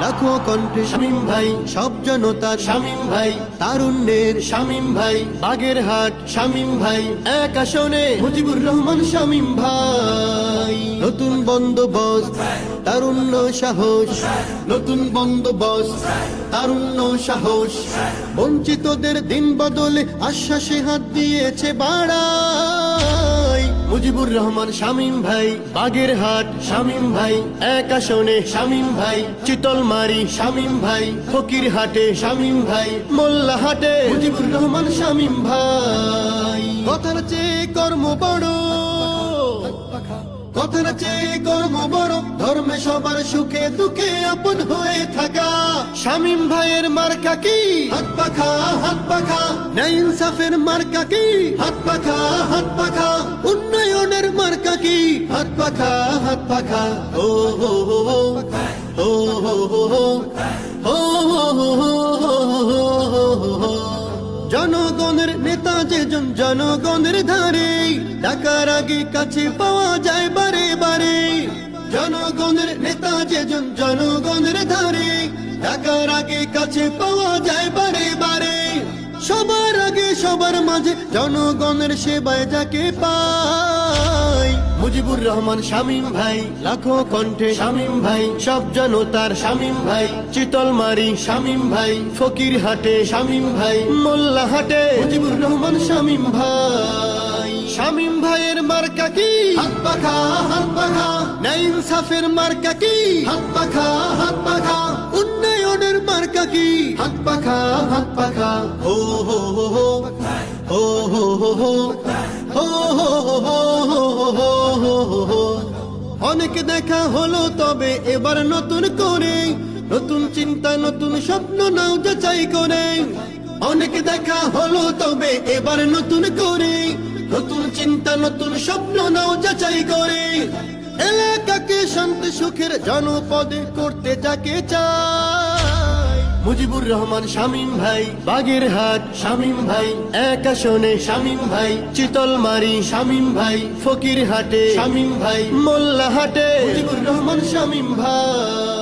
লাখো কণ্ঠে শামীম ভাই, সব জনতার শামীম ভাই, তারুণ্যের শামীম ভাই, বাগেরহাট শামীম ভাই, এক আসনে মুজিবুর রহমান শামীম ভাই। নতুন বন্দোবস্ত, তারুণ্য সাহস, নতুন বন্দোবস্ত, তারুণ্য সাহস, বঞ্চিতদের দিন বদলে আশ্বাসে হাত দিয়েছে বাড়াই। মুজিবুর রহমান শামীম ভাই, বাগেরহাট শামীম ভাই, এক আসনে শামীম ভাই, চিতলমারি শামীম ভাই, ফকিরহাটে শামীম ভাই, মোল্লাহাটে মুজিবুর রহমান শামীম ভাই। কথার চেয়ে কর্ম বড়, কথার চেয়ে কর্ম বড়, ধর্মে সবার সুখে দুঃখে আপন হয়ে থাকা। শামীম ভাইয়ের মার্কা কি? হাত পাখা, হাত পাখা। ন্যায় ইনসাফের মার্কা কি? হাত পাখা, হাত পাখা। উন্নয়নের মার্কা কি? হাত পাখা, হাত পাখা। ও হো হো হো, ও হো হো হো, ও হো হো হো। জনগণের নেতা যেজন জনগণের ধারে, ডাকার আগে কাছে পাওয়া যায় বারে বারে। জনগণের নেতা যেজন জনগণের ধারে, ডাকার আগে কাছে পাওয়া যায় বারে বারে। সবার আগে সবার মাঝে জনগণের সেবায় যাকে পাই। মুজিবুর রহমান শামীম ভাই, লাখো কণ্ঠে শামীম ভাই, সব জনতার শামীম ভাই, চিতলমারি শামীম ভাই, ফকিরহাটে শামীম ভাই, মোল্লাহাটে মুজিবুর রহমান শামীম ভাই। শামীম ভাইয়ের মার্কা কি? হাত পাখা, হাত পাখা। ন্যায় ইনসাফের মার্কা কি? হাত পাখা, হাত পাখা। উন্নয়নের মার্কা কি? হাত পাখা, হাত পাখা। ও হো হো হো, ও হো হো হো, ও হো হো হো। অনেক দেখা হলো তবে এবার নতুন করে, নতুন চিন্তা নতুন স্বপ্ন নাও যাচাই করে। অনেক দেখা হলো তবে এবার নতুন করে, নতুন চিন্তা নতুন স্বপ্ন নাও যাচাই করে। এলাকাকে শান্তি সুখের জনপদে করতে যাকে চায়। মুজিবুর রহমান শামীম ভাই, বাগেরহাট শামীম ভাই, এক আসনে শামীম ভাই, চিতলমারি শামীম ভাই, ফকিরহাটে শামীম ভাই, মোল্লাহাটে মুজিবুর রহমান শামীম ভাই।